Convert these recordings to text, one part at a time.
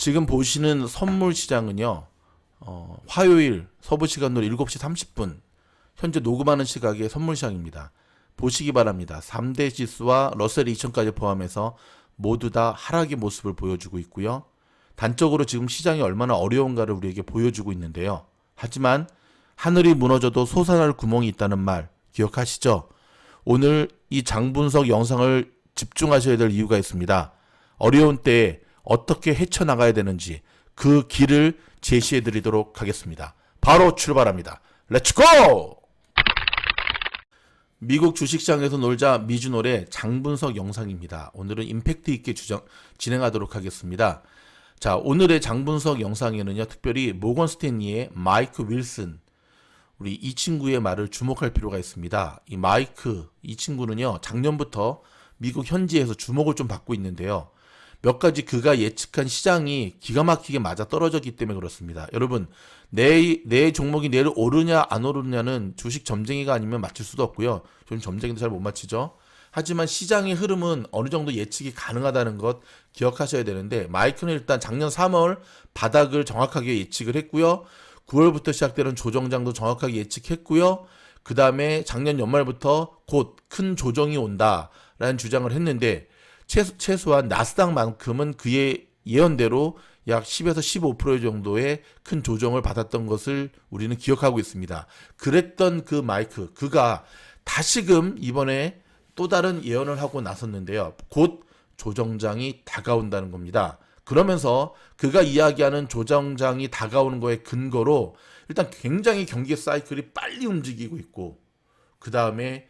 지금 보시는 선물 시장은요. 화요일 서부 시간으로 7시 30분 현재 녹음하는 시각의 선물 시장입니다. 보시기 바랍니다. 3대 지수와 러셀 2000까지 포함해서 모두 다 하락의 모습을 보여주고 있고요. 단적으로 지금 시장이 얼마나 어려운가를 우리에게 보여주고 있는데요. 하지만 하늘이 무너져도 솟아날 구멍이 있다는 말 기억하시죠? 오늘 이 장분석 영상을 집중하셔야 될 이유가 있습니다. 어려운 때에 어떻게 헤쳐나가야 되는지 그 길을 제시해 드리도록 하겠습니다. 바로 출발합니다. 렛츠고! 미국 주식시장에서 놀자 미주놀의 장분석 영상입니다. 오늘은 임팩트 있게 진행하도록 하겠습니다. 자, 오늘의 장분석 영상에는요, 특별히 모건 스탠리의 마이크 윌슨, 우리 이 친구의 말을 주목할 필요가 있습니다. 이 마이크, 이 친구는요, 작년부터 미국 현지에서 주목을 좀 받고 있는데요. 몇 가지 그가 예측한 시장이 기가 막히게 맞아 떨어졌기 때문에 그렇습니다. 여러분, 내 종목이 내일 오르냐 안 오르냐는 주식 점쟁이가 아니면 맞출 수도 없고요. 저는 점쟁이도 잘 못 맞히죠. 하지만 시장의 흐름은 어느 정도 예측이 가능하다는 것 기억하셔야 되는데, 마이크는 일단 작년 3월 바닥을 정확하게 예측을 했고요. 9월부터 시작되는 조정장도 정확하게 예측했고요. 그 다음에 작년 연말부터 곧 큰 조정이 온다라는 주장을 했는데, 최소한 나스닥만큼은 그의 예언대로 약 10에서 15% 정도의 큰 조정을 받았던 것을 우리는 기억하고 있습니다. 그랬던 그 마이크, 그가 다시금 이번에 또 다른 예언을 하고 나섰는데요. 곧 조정장이 다가온다는 겁니다. 그러면서 그가 이야기하는 조정장이 다가오는 거에 근거로 일단 굉장히 경기 사이클이 빨리 움직이고 있고, 그 다음에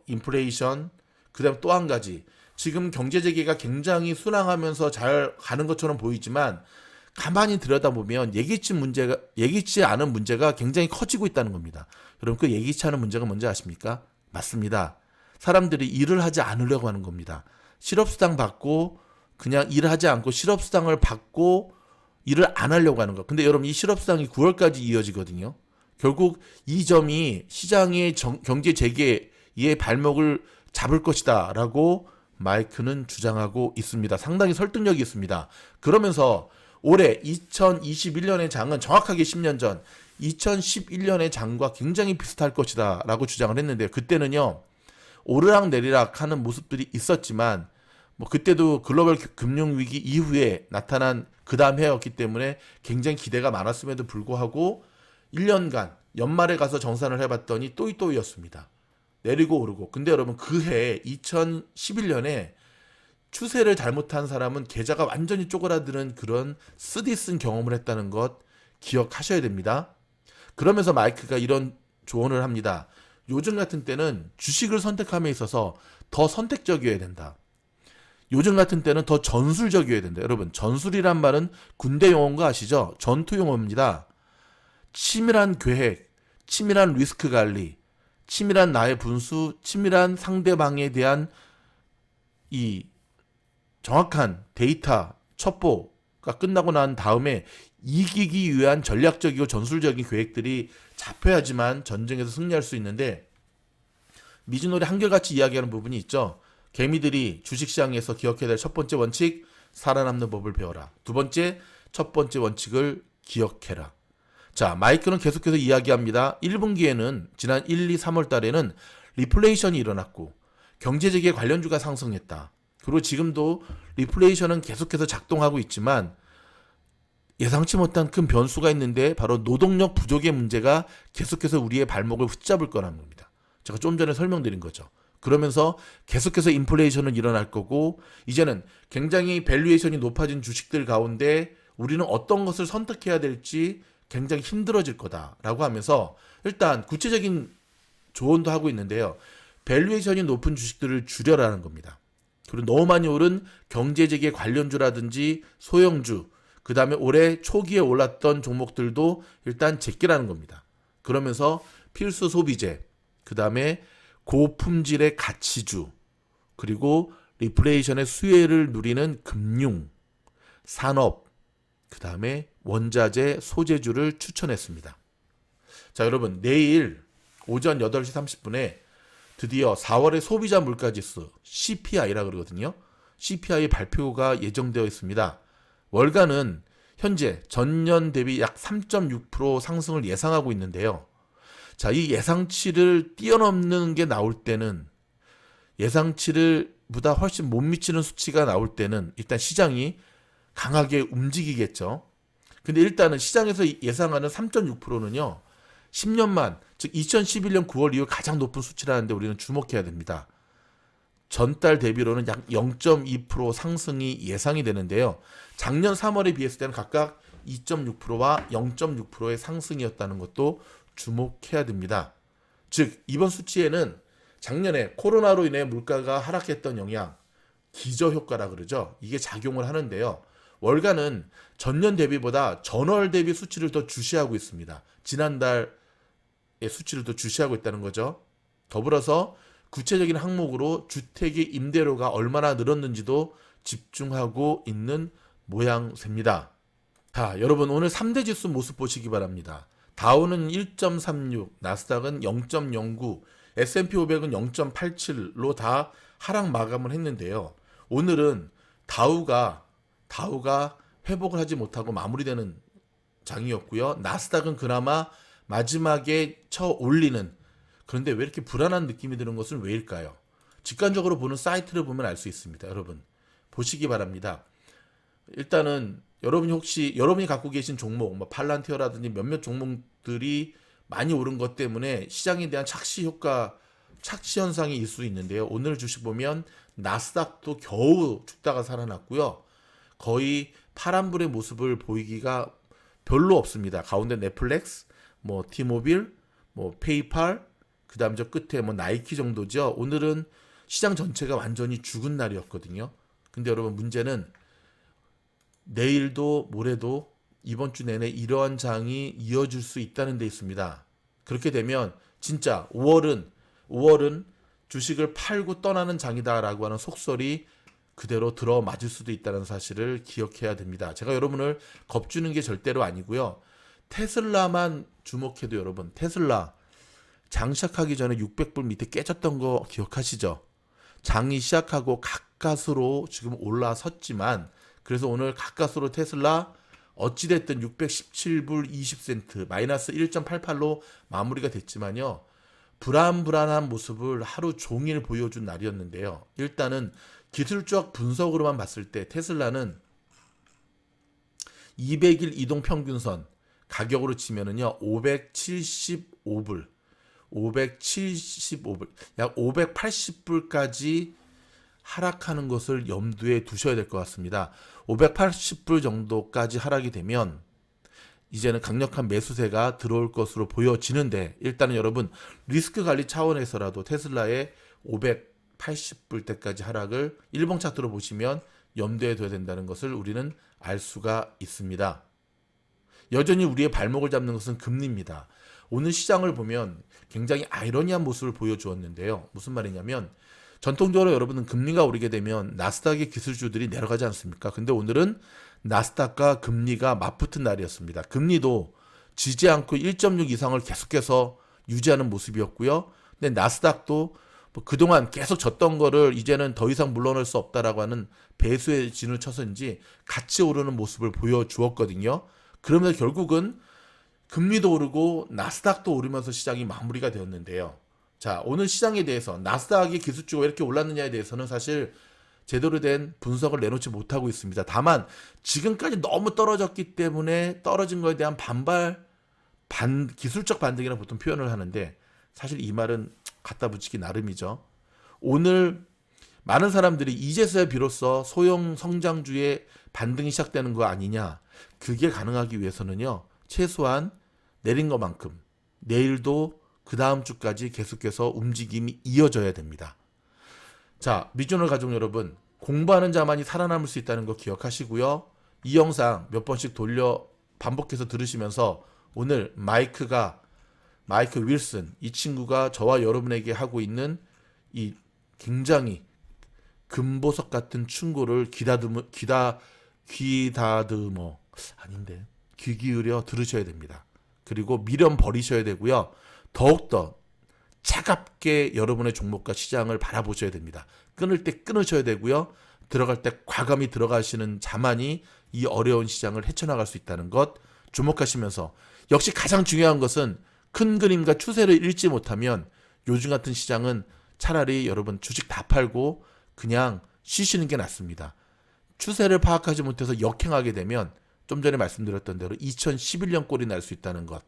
인플레이션, 그 다음에 또 한 가지, 지금 경제 재개가 굉장히 순항하면서 잘 가는 것처럼 보이지만 가만히 들여다보면 예기치 않은 문제가 굉장히 커지고 있다는 겁니다. 여러분, 그 예기치 않은 문제가 뭔지 아십니까? 맞습니다. 사람들이 일을 하지 않으려고 하는 겁니다. 실업수당 받고 그냥 일을 하지 않고 실업수당을 받고 일을 안 하려고 하는 거. 근데 여러분, 이 실업수당이 9월까지 이어지거든요. 결국 이 점이 시장의 경제 재개의 발목을 잡을 것이다 라고 마이크는 주장하고 있습니다. 상당히 설득력이 있습니다. 그러면서 올해 2021년의 장은 정확하게 10년 전 2011년의 장과 굉장히 비슷할 것이다 라고 주장을 했는데요. 그때는요, 오르락 내리락 하는 모습들이 있었지만 그때도 글로벌 금융위기 이후에 나타난 그 다음 해였기 때문에 굉장히 기대가 많았음에도 불구하고 1년간 연말에 가서 정산을 해봤더니 또이또이였습니다. 내리고 오르고. 근데 여러분, 그 해 2011년에 추세를 잘못한 사람은 계좌가 완전히 쪼그라드는 그런 쓰디쓴 경험을 했다는 것 기억하셔야 됩니다. 그러면서 마이크가 이런 조언을 합니다. 요즘 같은 때는 주식을 선택함에 있어서 더 선택적이어야 된다. 요즘 같은 때는 더 전술적이어야 된다. 여러분, 전술이란 말은 군대 용어인 거 아시죠? 전투 용어입니다. 치밀한 계획, 치밀한 리스크 관리, 치밀한 나의 분수, 치밀한 상대방에 대한 이 정확한 데이터 첩보가 끝나고 난 다음에 이기기 위한 전략적이고 전술적인 계획들이 잡혀야지만 전쟁에서 승리할 수 있는데, 미즈노리 한결같이 이야기하는 부분이 있죠. 개미들이 주식시장에서 기억해야 될 첫 번째 원칙, 살아남는 법을 배워라. 두 번째, 첫 번째 원칙을 기억해라. 자, 마이크는 계속해서 이야기합니다. 1분기에는 지난 1, 2, 3월 달에는 리플레이션이 일어났고 경제재개 관련주가 상승했다. 그리고 지금도 리플레이션은 계속해서 작동하고 있지만 예상치 못한 큰 변수가 있는데, 바로 노동력 부족의 문제가 계속해서 우리의 발목을 붙잡을 거라는 겁니다. 제가 좀 전에 설명드린 거죠. 그러면서 계속해서 인플레이션은 일어날 거고, 이제는 굉장히 밸류에이션이 높아진 주식들 가운데 우리는 어떤 것을 선택해야 될지 굉장히 힘들어질 거다라고 하면서 일단 구체적인 조언도 하고 있는데요. 밸류에이션이 높은 주식들을 줄여라는 겁니다. 그리고 너무 많이 오른 경제재개 관련주라든지 소형주, 그 다음에 올해 초기에 올랐던 종목들도 일단 제끼라는 겁니다. 그러면서 필수 소비재, 그 다음에 고품질의 가치주, 그리고 리플레이션의 수혜를 누리는 금융, 산업, 그 다음에 원자재, 소재주를 추천했습니다. 자, 여러분, 내일 오전 8시 30분에 드디어 4월의 소비자 물가지수 CPI라 그러거든요. CPI 발표가 예정되어 있습니다. 월가는 현재 전년 대비 약 3.6% 상승을 예상하고 있는데요. 자, 이 예상치를 뛰어넘는 게 나올 때는, 예상치를 보다 훨씬 못 미치는 수치가 나올 때는 일단 시장이 강하게 움직이겠죠. 근데 일단은 시장에서 예상하는 3.6%는요. 10년만, 즉 2011년 9월 이후 가장 높은 수치라는데 우리는 주목해야 됩니다. 전달 대비로는 약 0.2% 상승이 예상이 되는데요. 작년 3월에 비했을 때는 각각 2.6%와 0.6%의 상승이었다는 것도 주목해야 됩니다. 즉 이번 수치에는 작년에 코로나로 인해 물가가 하락했던 영향, 기저효과라 그러죠. 이게 작용을 하는데요. 월가는 전년 대비보다 전월 대비 수치를 더 주시하고 있습니다. 지난달의 수치를 더 주시하고 있다는 거죠. 더불어서 구체적인 항목으로 주택의 임대료가 얼마나 늘었는지도 집중하고 있는 모양새입니다. 자, 여러분 오늘 3대 지수 모습 보시기 바랍니다. 다우는 1.36, 나스닥은 0.09, S&P 500은 0.87로 다 하락 마감을 했는데요. 오늘은 다우가 회복을 하지 못하고 마무리되는 장이었고요. 나스닥은 그나마 마지막에 쳐 올리는, 그런데 왜 이렇게 불안한 느낌이 드는 것은 왜일까요? 직관적으로 보는 사이트를 보면 알 수 있습니다. 여러분 보시기 바랍니다. 일단은 여러분이 갖고 계신 종목, 뭐 팔란티어라든지 몇몇 종목들이 많이 오른 것 때문에 시장에 대한 착시 현상이 있을 수 있는데요. 오늘 주식 보면 나스닥도 겨우 죽다가 살아났고요. 거의 파란불의 모습을 보이기가 별로 없습니다. 가운데 넷플릭스, 뭐 티모빌, 뭐 페이팔, 그다음 저 끝에 뭐 나이키 정도죠. 오늘은 시장 전체가 완전히 죽은 날이었거든요. 근데 여러분 문제는 내일도 모레도 이번 주 내내 이러한 장이 이어질 수 있다는 데 있습니다. 그렇게 되면 진짜 5월은 주식을 팔고 떠나는 장이다라고 하는 속설이 그대로 들어맞을 수도 있다는 사실을 기억해야 됩니다. 제가 여러분을 겁주는 게 절대로 아니고요. 테슬라만 주목해도 여러분, 테슬라 장 시작하기 전에 600불 밑에 깨졌던 거 기억하시죠? 장이 시작하고 가까스로 지금 올라섰지만, 그래서 오늘 가까스로 테슬라 어찌됐든 617불 20센트 마이너스 1.88로 마무리가 됐지만요. 불안한 모습을 하루 종일 보여준 날이었는데요. 일단은 기술적 분석으로만 봤을 때 테슬라는 200일 이동 평균선 가격으로 치면은요 575불 약 580불까지 하락하는 것을 염두에 두셔야 될 것 같습니다. 580불 정도까지 하락이 되면 이제는 강력한 매수세가 들어올 것으로 보여지는데, 일단은 여러분 리스크 관리 차원에서라도 테슬라의 580불대까지 하락을 일봉 차트로 보시면 염두에 둬야 된다는 것을 우리는 알 수가 있습니다. 여전히 우리의 발목을 잡는 것은 금리입니다. 오늘 시장을 보면 굉장히 아이러니한 모습을 보여주었는데요. 무슨 말이냐면 전통적으로 여러분은 금리가 오르게 되면 나스닥의 기술주들이 내려가지 않습니까? 근데 오늘은 나스닥과 금리가 맞붙은 날이었습니다. 금리도 지지 않고 1.6 이상을 계속해서 유지하는 모습이었고요. 근데 나스닥도 뭐 그동안 계속 졌던 거를 이제는 더 이상 물러날 수 없다라고 하는 배수의 진을 쳐서인지 같이 오르는 모습을 보여주었거든요. 그러면서 결국은 금리도 오르고 나스닥도 오르면서 시장이 마무리가 되었는데요. 자, 오늘 시장에 대해서 나스닥의 기술주가 왜 이렇게 올랐느냐에 대해서는 사실 제대로 된 분석을 내놓지 못하고 있습니다. 다만 지금까지 너무 떨어졌기 때문에 떨어진 거에 대한 기술적 반등이라고 보통 표현을 하는데, 사실 이 말은 갖다 붙이기 나름이죠. 오늘 많은 사람들이 이제서야 비로소 소형 성장주의 반등이 시작되는 거 아니냐. 그게 가능하기 위해서는요, 최소한 내린 것만큼 내일도 그 다음 주까지 계속해서 움직임이 이어져야 됩니다. 자, 미주널 가족 여러분, 공부하는 자만이 살아남을 수 있다는 거 기억하시고요. 이 영상 몇 번씩 반복해서 들으시면서 오늘 마이크 윌슨, 이 친구가 저와 여러분에게 하고 있는 이 굉장히 금보석 같은 충고를 귀 기울여 들으셔야 됩니다. 그리고 미련 버리셔야 되고요. 더욱더 차갑게 여러분의 종목과 시장을 바라보셔야 됩니다. 끊을 때 끊으셔야 되고요. 들어갈 때 과감히 들어가시는 자만이 이 어려운 시장을 헤쳐나갈 수 있다는 것 주목하시면서, 역시 가장 중요한 것은 큰 그림과 추세를 읽지 못하면 요즘 같은 시장은 차라리 여러분 주식 다 팔고 그냥 쉬시는 게 낫습니다. 추세를 파악하지 못해서 역행하게 되면 좀 전에 말씀드렸던 대로 2011년 꼴이 날 수 있다는 것,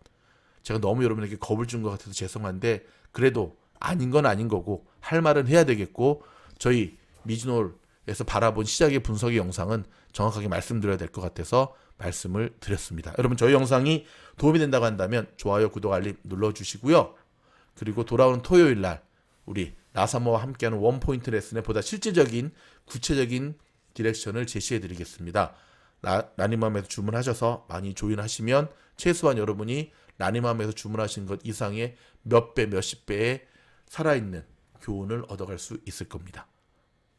제가 너무 여러분에게 겁을 준 것 같아서 죄송한데 그래도 아닌 건 아닌 거고 할 말은 해야 되겠고, 저희 미즈놀에서 바라본 시장의 분석의 영상은 정확하게 말씀드려야 될 것 같아서 말씀을 드렸습니다. 여러분 저희 영상이 도움이 된다고 한다면 좋아요, 구독, 알림 눌러주시고요. 그리고 돌아오는 토요일날 우리 나사모와 함께하는 원포인트 레슨에 보다 실질적인 구체적인 디렉션을 제시해드리겠습니다. 라니맘에서 주문하셔서 많이 조인하시면 최소한 여러분이 라니맘에서 주문하신 것 이상의 몇 배, 몇십 배의 살아있는 교훈을 얻어갈 수 있을 겁니다.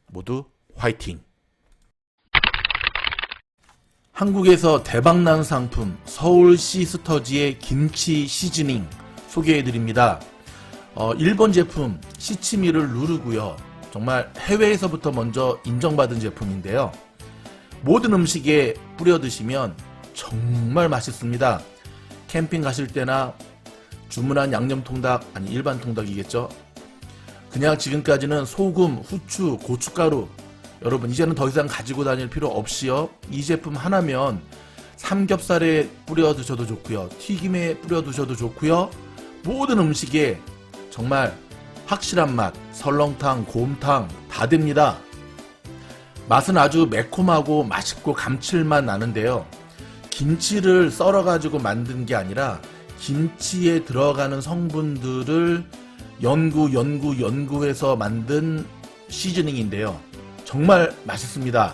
모두 화이팅! 한국에서 대박난 상품 서울 시스터즈의 김치 시즈닝 소개해드립니다. 일본 제품 시치미를 누르고요. 정말 해외에서부터 먼저 인정받은 제품인데요. 모든 음식에 뿌려 드시면 정말 맛있습니다. 캠핑 가실 때나 주문한 양념 통닭, 아니 일반 통닭이겠죠. 그냥 지금까지는 소금, 후추, 고춧가루, 여러분 이제는 더 이상 가지고 다닐 필요 없이요. 이 제품 하나면 삼겹살에 뿌려 드셔도 좋고요. 튀김에 뿌려 드셔도 좋고요. 모든 음식에 정말 확실한 맛, 설렁탕, 곰탕 다 됩니다. 맛은 아주 매콤하고 맛있고 감칠맛 나는데요. 김치를 썰어가지고 만든 게 아니라 김치에 들어가는 성분들을 연구해서 만든 시즈닝인데요. 정말 맛있습니다.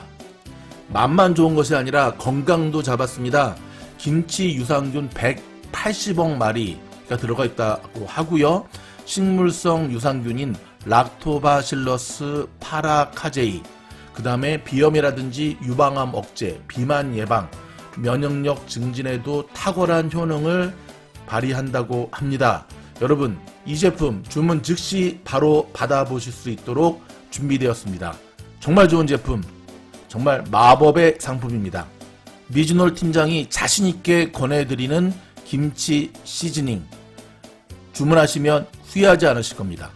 맛만 좋은 것이 아니라 건강도 잡았습니다. 김치 유산균 180억 마리가 들어가 있다고 하고요. 식물성 유산균인 락토바실러스 파라카제이, 그 다음에 비염이라든지 유방암 억제, 비만 예방, 면역력 증진에도 탁월한 효능을 발휘한다고 합니다. 여러분 이 제품 주문 즉시 바로 받아보실 수 있도록 준비되었습니다. 정말 좋은 제품, 정말 마법의 상품입니다. 미즈놀 팀장이 자신있게 권해드리는 김치 시즈닝, 주문하시면 후회하지 않으실 겁니다.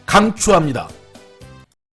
강추합니다.